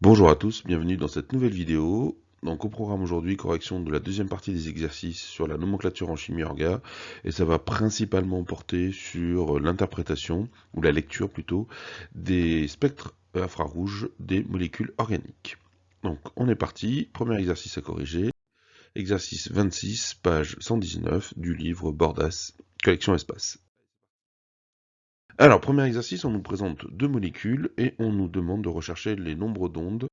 Bonjour à tous, bienvenue dans cette nouvelle vidéo. Donc au programme aujourd'hui, correction de la deuxième partie des exercices sur la nomenclature en chimie orga, et ça va principalement porter sur l'interprétation, ou la lecture plutôt, des spectres infrarouges des molécules organiques. Donc on est parti, premier exercice à corriger, exercice 26, page 119 du livre Bordas, collection espace. Alors, premier exercice, on nous présente deux molécules et on nous demande de rechercher les nombres d'ondes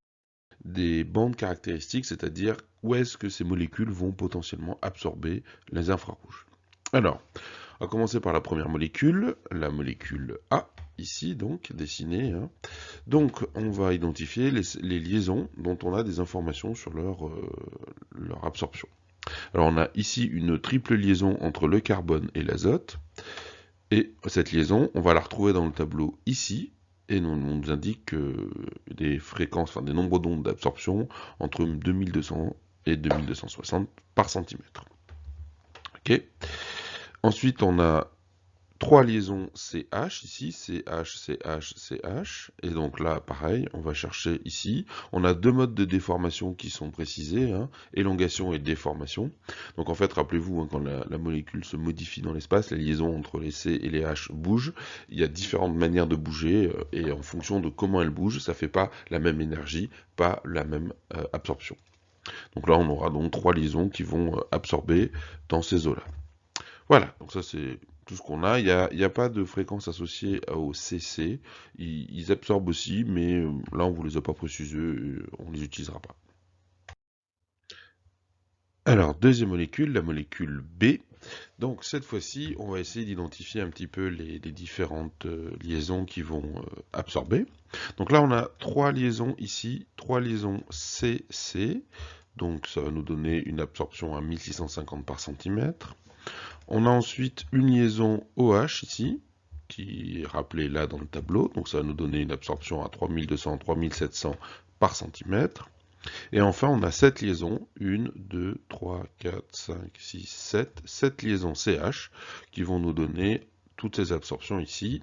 des bandes caractéristiques, c'est-à-dire où est-ce que ces molécules vont potentiellement absorber les infrarouges. Alors, on va commencer par la première molécule, la molécule A, ici donc, dessinée. Donc, on va identifier les liaisons dont on a des informations sur leur absorption. Alors, on a ici une triple liaison entre le carbone et l'azote. Et cette liaison, on va la retrouver dans le tableau ici, et on nous indique des fréquences, enfin des nombres d'ondes d'absorption entre 2200 et 2260 par centimètre. Ok. Ensuite, on a trois liaisons CH ici, CH, CH, CH. Et donc là, pareil, on va chercher ici. On a deux modes de déformation qui sont précisés, élongation et déformation. Donc en fait, rappelez-vous, quand la molécule se modifie dans l'espace, les liaisons entre les C et les H bougent. Il y a différentes manières de bouger, et en fonction de comment elles bougent, ça ne fait pas la même énergie, pas la même absorption. Donc là, on aura donc trois liaisons qui vont absorber dans ces eaux-là. Voilà, donc ça c'est tout ce qu'on a. Il y a pas de fréquence associée au CC. Ils absorbent aussi, mais là on ne vous les a pas précisés, on ne les utilisera pas. Alors, deuxième molécule, la molécule B. Donc cette fois-ci, on va essayer d'identifier un petit peu les différentes liaisons qui vont absorber. Donc là, on a trois liaisons ici, trois liaisons CC. Donc ça va nous donner une absorption à 1650 par centimètre. On a ensuite une liaison OH ici, qui est rappelée là dans le tableau, donc ça va nous donner une absorption à 3200-3700 par centimètre. Et enfin, on a cette liaison, 1, 2, 3, 4, 5, 6, 7, 7 liaisons CH, qui vont nous donner toutes ces absorptions ici,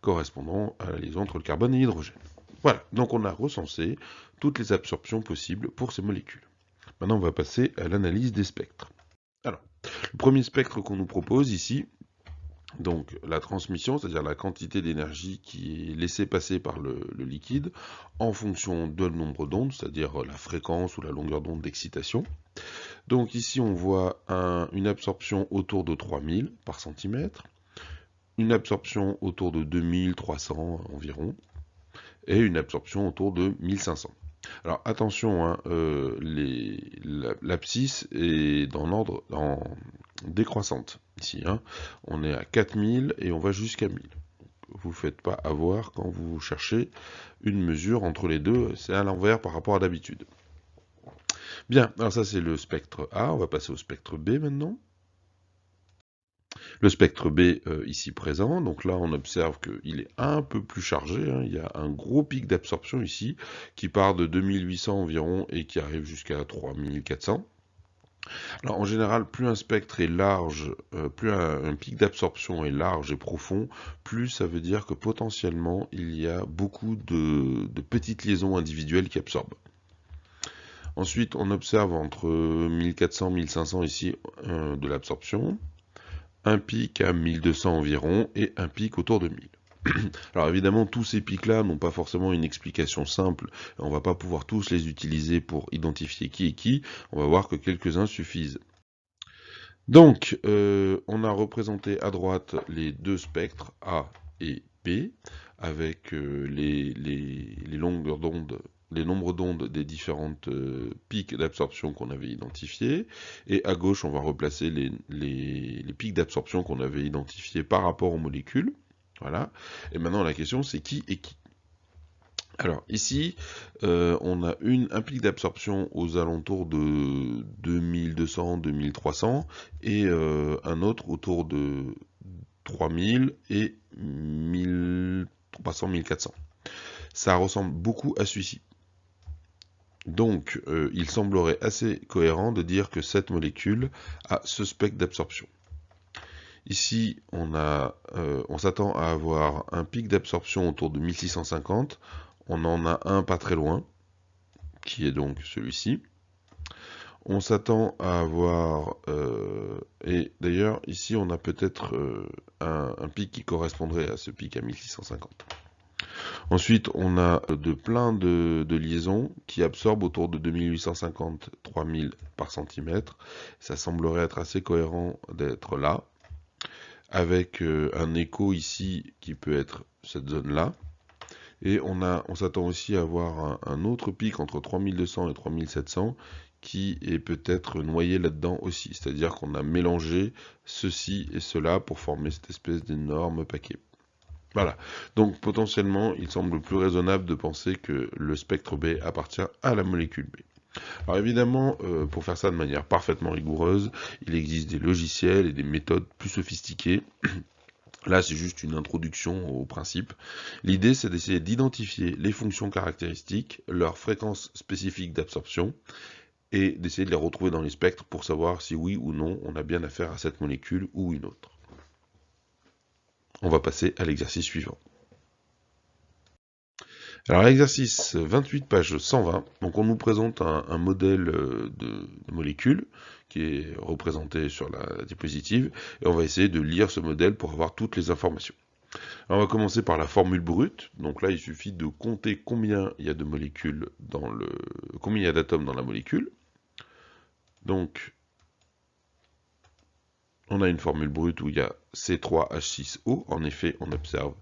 correspondant à la liaison entre le carbone et l'hydrogène. Voilà, donc on a recensé toutes les absorptions possibles pour ces molécules. Maintenant, on va passer à l'analyse des spectres. Alors, le premier spectre qu'on nous propose ici, donc la transmission, c'est-à-dire la quantité d'énergie qui est laissée passer par le liquide en fonction de le nombre d'ondes, c'est-à-dire la fréquence ou la longueur d'onde d'excitation. Donc ici on voit une absorption autour de 3000 par centimètre, une absorption autour de 2300 environ, et une absorption autour de 1500. Alors attention, l'abscisse est dans l'ordre décroissante ici. On est à 4000 et on va jusqu'à 1000. Vous ne faites pas avoir quand vous cherchez une mesure entre les deux, c'est à l'envers par rapport à d'habitude. Bien, alors ça c'est le spectre A, on va passer au spectre B maintenant. Le spectre B ici présent, donc là on observe qu'il est un peu plus chargé, il y a un gros pic d'absorption ici qui part de 2800 environ et qui arrive jusqu'à 3400. Alors en général, plus un spectre est large, plus un pic d'absorption est large et profond, plus ça veut dire que potentiellement il y a beaucoup de petites liaisons individuelles qui absorbent. Ensuite, on observe entre 1400 et 1500 ici de l'absorption, un pic à 1200 environ et un pic autour de 1000. Alors évidemment, tous ces pics-là n'ont pas forcément une explication simple. On ne va pas pouvoir tous les utiliser pour identifier qui est qui. On va voir que quelques-uns suffisent. Donc, on a représenté à droite les deux spectres A et B, avec les longueurs d'onde, les nombres d'ondes des différentes pics d'absorption qu'on avait identifiés. Et à gauche, on va replacer les pics d'absorption qu'on avait identifiés par rapport aux molécules. Voilà. Et maintenant, la question, c'est qui est qui? Alors ici, on a un pic d'absorption aux alentours de 2200-2300 et un autre autour de 3000 et 1300-1400. Ça ressemble beaucoup à celui-ci. Donc, il semblerait assez cohérent de dire que cette molécule a ce spectre d'absorption. Ici, on s'attend à avoir un pic d'absorption autour de 1650. On en a un pas très loin. qui est donc celui-ci. On s'attend à avoir, et d'ailleurs ici on a peut-être un pic qui correspondrait à ce pic à 1650. Ensuite on a plein de liaisons qui absorbent autour de 2850-3000 par centimètre. Ça semblerait être assez cohérent d'être là, avec un écho ici qui peut être cette zone-là. Et on s'attend aussi à avoir un autre pic entre 3200 et 3700 qui est peut-être noyé là-dedans aussi. C'est-à-dire qu'on a mélangé ceci et cela pour former cette espèce d'énorme paquet. Voilà. Donc potentiellement, il semble plus raisonnable de penser que le spectre B appartient à la molécule B. Alors évidemment, pour faire ça de manière parfaitement rigoureuse, il existe des logiciels et des méthodes plus sophistiquées. Là, c'est juste une introduction au principe. L'idée, c'est d'essayer d'identifier les fonctions caractéristiques, leurs fréquences spécifiques d'absorption, et d'essayer de les retrouver dans les spectres pour savoir si oui ou non on a bien affaire à cette molécule ou une autre. On va passer à l'exercice suivant. Alors l'exercice 28, page 120, donc on nous présente un modèle de molécule qui est représenté sur la diapositive, et on va essayer de lire ce modèle pour avoir toutes les informations. Alors on va commencer par la formule brute. Donc là, il suffit de compter combien il y a de molécules combien il y a d'atomes dans la molécule. Donc, on a une formule brute où il y a C3H6O. En effet, on observe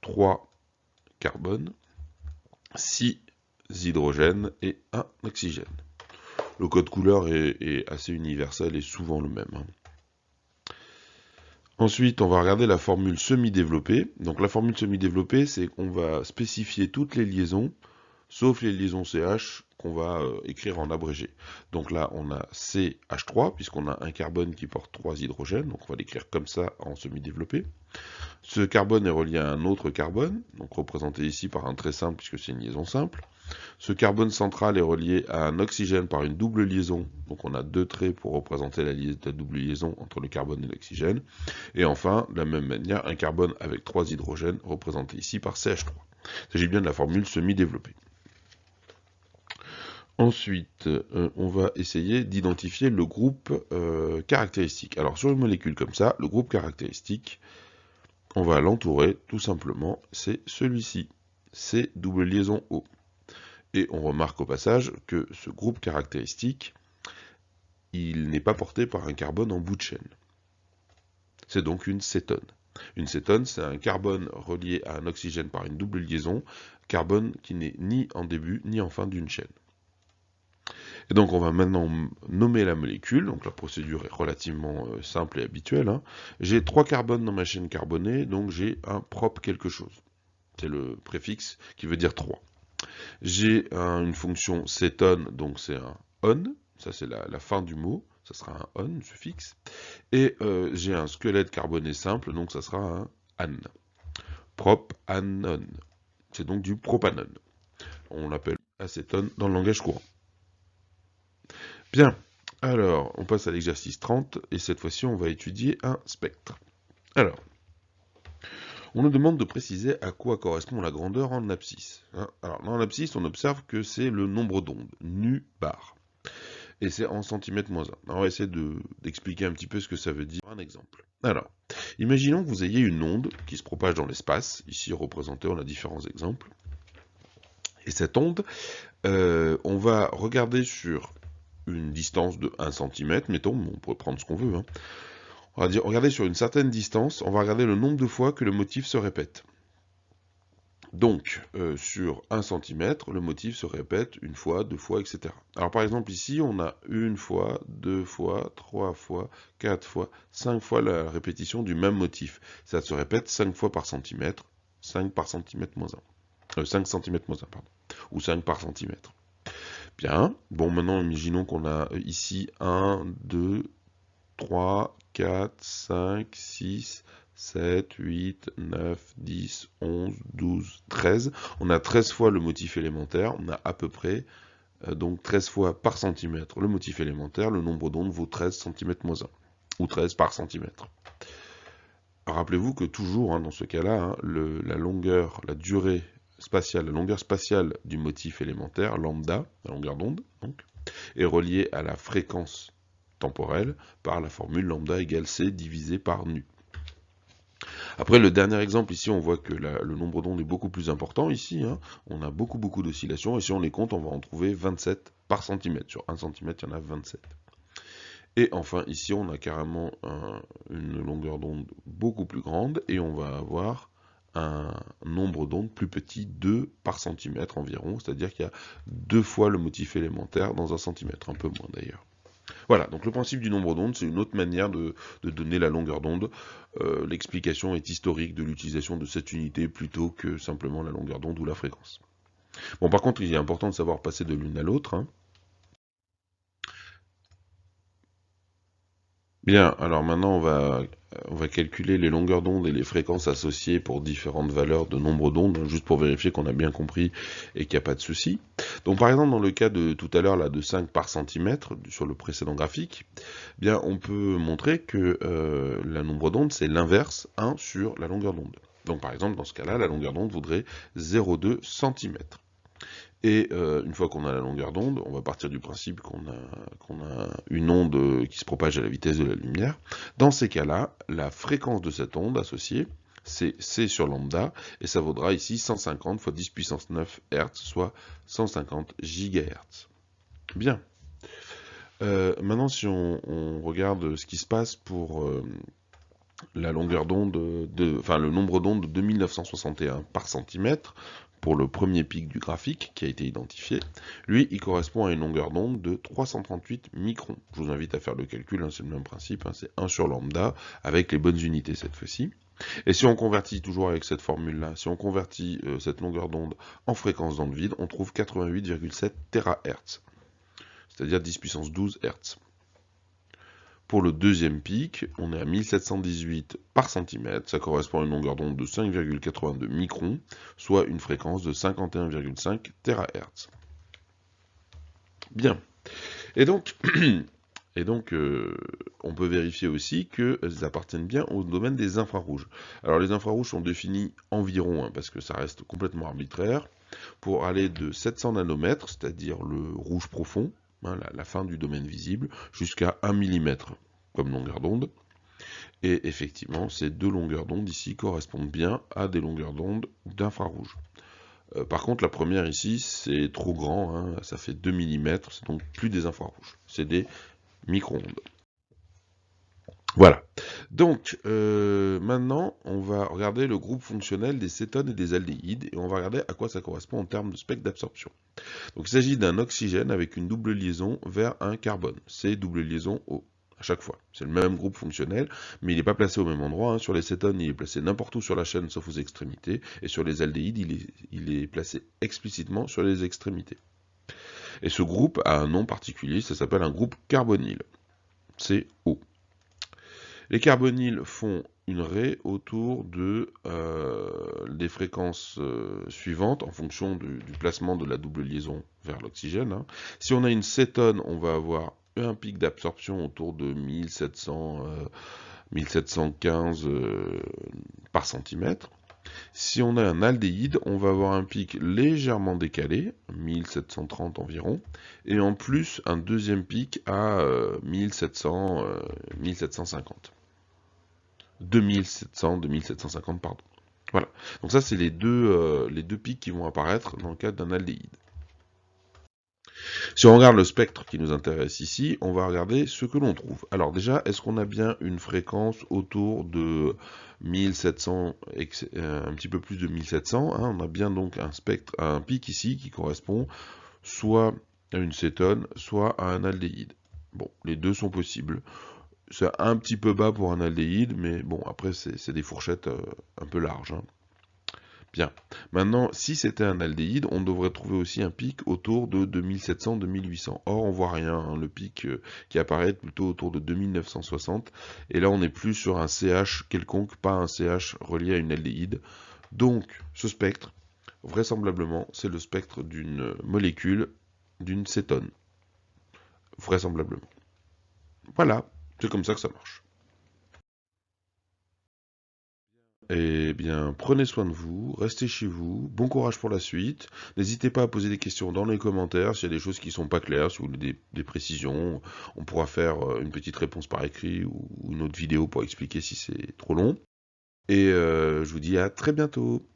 3 carbones, 6 hydrogènes et 1 oxygène. Le code couleur est assez universel et souvent le même. Ensuite, on va regarder la formule semi-développée. Donc la formule semi-développée, c'est qu'on va spécifier toutes les liaisons, sauf les liaisons CH qu'on va écrire en abrégé. Donc là, on a CH3, puisqu'on a un carbone qui porte 3 hydrogènes, donc on va l'écrire comme ça en semi-développé. Ce carbone est relié à un autre carbone, donc représenté ici par un trait simple, puisque c'est une liaison simple. Ce carbone central est relié à un oxygène par une double liaison, donc on a 2 traits pour représenter la double liaison entre le carbone et l'oxygène. Et enfin, de la même manière, un carbone avec 3 hydrogènes, représenté ici par CH3. Il s'agit bien de la formule semi-développée. Ensuite, on va essayer d'identifier le groupe caractéristique. Alors sur une molécule comme ça, le groupe caractéristique, on va l'entourer tout simplement, c'est celui-ci, c'est double liaison O. Et on remarque au passage que ce groupe caractéristique, il n'est pas porté par un carbone en bout de chaîne. C'est donc une cétone. Une cétone, c'est un carbone relié à un oxygène par une double liaison, carbone qui n'est ni en début ni en fin d'une chaîne. Et donc on va maintenant nommer la molécule, donc la procédure est relativement simple et habituelle. J'ai 3 carbones dans ma chaîne carbonée, donc j'ai un prop quelque chose. C'est le préfixe qui veut dire 3. J'ai une fonction cétone, donc c'est un on, ça c'est la fin du mot, ça sera un on, suffixe. Et j'ai un squelette carboné simple, donc ça sera un an. Propanon, c'est donc du propanone. On l'appelle acétone dans le langage courant. Bien, alors on passe à l'exercice 30, et cette fois-ci on va étudier un spectre. Alors, on nous demande de préciser à quoi correspond la grandeur en abscisse. Alors, dans l'abscisse, on observe que c'est le nombre d'ondes, nu bar. Et c'est en centimètres moins 1. Alors, on va essayer d'expliquer un petit peu ce que ça veut dire. Un exemple. Alors, imaginons que vous ayez une onde qui se propage dans l'espace. Ici, représentée, on a différents exemples. Et cette onde, on va regarder sur une distance de 1 cm, mettons, on peut prendre ce qu'on veut, on va dire, regardez sur une certaine distance, on va regarder le nombre de fois que le motif se répète. Donc, sur 1 cm, le motif se répète une fois, 2 fois, etc. Alors par exemple ici, on a 1 fois, 2 fois, 3 fois, 4 fois, 5 fois la répétition du même motif. Ça se répète 5 fois par centimètre, 5 par centimètre moins 1. 5 cm moins 1, pardon. Ou 5 par centimètre. Bien, bon maintenant imaginons qu'on a ici 1, 2, 3, 4, 5, 6, 7, 8, 9, 10, 11, 12, 13. On a 13 fois le motif élémentaire, on a à peu près donc 13 fois par centimètre le motif élémentaire, le nombre d'ondes vaut 13 cm moins 1, ou 13 par centimètre. Rappelez-vous que toujours, dans ce cas-là, la longueur, la durée spatiale, la longueur spatiale du motif élémentaire, lambda, la longueur d'onde, donc, est reliée à la fréquence temporelle par la formule lambda égale c divisé par nu. Après, le dernier exemple, ici, on voit que le nombre d'ondes est beaucoup plus important. Ici, hein, on a beaucoup d'oscillations, et si on les compte, on va en trouver 27 par centimètre. Sur 1 centimètre, il y en a 27. Et enfin, ici, on a carrément une longueur d'onde beaucoup plus grande, et on va avoir un nombre d'ondes plus petit, 2 par centimètre environ, c'est-à-dire qu'il y a 2 fois le motif élémentaire dans un centimètre, un peu moins d'ailleurs. Voilà, donc le principe du nombre d'ondes, c'est une autre manière de donner la longueur d'onde. L'explication est historique de l'utilisation de cette unité plutôt que simplement la longueur d'onde ou la fréquence. Bon, par contre, il est important de savoir passer de l'une à l'autre, hein. Bien, alors maintenant on va calculer les longueurs d'onde et les fréquences associées pour différentes valeurs de nombre d'ondes, hein, juste pour vérifier qu'on a bien compris et qu'il n'y a pas de souci. Donc par exemple dans le cas de tout à l'heure là de 5 par centimètre sur le précédent graphique, bien on peut montrer que le nombre d'ondes c'est l'inverse 1 sur la longueur d'onde. Donc par exemple dans ce cas-là la longueur d'onde vaudrait 0,2 cm. Et une fois qu'on a la longueur d'onde, on va partir du principe qu'on a une onde qui se propage à la vitesse de la lumière. Dans ces cas-là, la fréquence de cette onde associée, c'est c sur lambda, et ça vaudra ici 150 fois 10 puissance 9 Hz, soit 150 GHz. Bien. Maintenant, si on regarde ce qui se passe pour la longueur d'onde, enfin le nombre d'ondes de 2961 par centimètre, pour le premier pic du graphique qui a été identifié, lui, il correspond à une longueur d'onde de 338 microns. Je vous invite à faire le calcul, hein, c'est le même principe, hein, c'est 1 sur lambda, avec les bonnes unités cette fois-ci. Et si on convertit, toujours avec cette formule-là, si on convertit cette longueur d'onde en fréquence dans le vide, on trouve 88,7 THz, c'est-à-dire 10 puissance 12 Hz. Pour le deuxième pic, on est à 1718 par centimètre, ça correspond à une longueur d'onde de 5,82 microns, soit une fréquence de 51,5 THz. Bien. Et donc, on peut vérifier aussi qu'elles appartiennent bien au domaine des infrarouges. Alors les infrarouges sont définis environ, hein, parce que ça reste complètement arbitraire, pour aller de 700 nanomètres, c'est-à-dire le rouge profond, hein, la fin du domaine visible, jusqu'à 1 mm comme longueur d'onde. Et effectivement, ces deux longueurs d'onde ici correspondent bien à des longueurs d'onde d'infrarouge. Par contre, la première ici, c'est trop grand, hein, ça fait 2 mm, c'est donc plus des infrarouges, c'est des micro-ondes. Voilà. Donc, maintenant, on va regarder le groupe fonctionnel des cétones et des aldéhydes, et on va regarder à quoi ça correspond en termes de spectre d'absorption. Donc, il s'agit d'un oxygène avec une double liaison vers un carbone, c'est double liaison O, à chaque fois. C'est le même groupe fonctionnel, mais il n'est pas placé au même endroit, hein. Sur les cétones, il est placé n'importe où sur la chaîne, sauf aux extrémités, et sur les aldéhydes, il est placé explicitement sur les extrémités. Et ce groupe a un nom particulier, ça s'appelle un groupe carbonyle, CO. Les carbonyles font une raie autour des fréquences suivantes en fonction du placement de la double liaison vers l'oxygène, hein. Si on a une cétone, on va avoir un pic d'absorption autour de 1715 par centimètre. Si on a un aldéhyde, on va avoir un pic légèrement décalé, 1730 environ, et en plus un deuxième pic à 1750. 2750, pardon. Voilà. Donc ça, c'est les deux pics qui vont apparaître dans le cadre d'un aldéhyde. Si on regarde le spectre qui nous intéresse ici, on va regarder ce que l'on trouve. Alors déjà, est-ce qu'on a bien une fréquence autour de 1700, un petit peu plus de 1700, hein, on a bien donc un pic ici qui correspond soit à une cétone, soit à un aldéhyde. Bon, les deux sont possibles. C'est un petit peu bas pour un aldéhyde, mais bon, après, c'est des fourchettes un peu larges, hein. Bien. Maintenant, si c'était un aldéhyde, on devrait trouver aussi un pic autour de 2700-2800. Or, on voit rien, hein, le pic qui apparaît est plutôt autour de 2960. Et là, on n'est plus sur un CH quelconque, pas un CH relié à une aldéhyde. Donc, ce spectre, vraisemblablement, c'est le spectre d'une molécule, d'une cétone. Vraisemblablement. Voilà, c'est comme ça que ça marche. Eh bien, prenez soin de vous, restez chez vous, bon courage pour la suite. N'hésitez pas à poser des questions dans les commentaires s'il y a des choses qui sont pas claires, si vous voulez des précisions. On pourra faire une petite réponse par écrit ou une autre vidéo pour expliquer si c'est trop long. Et je vous dis à très bientôt.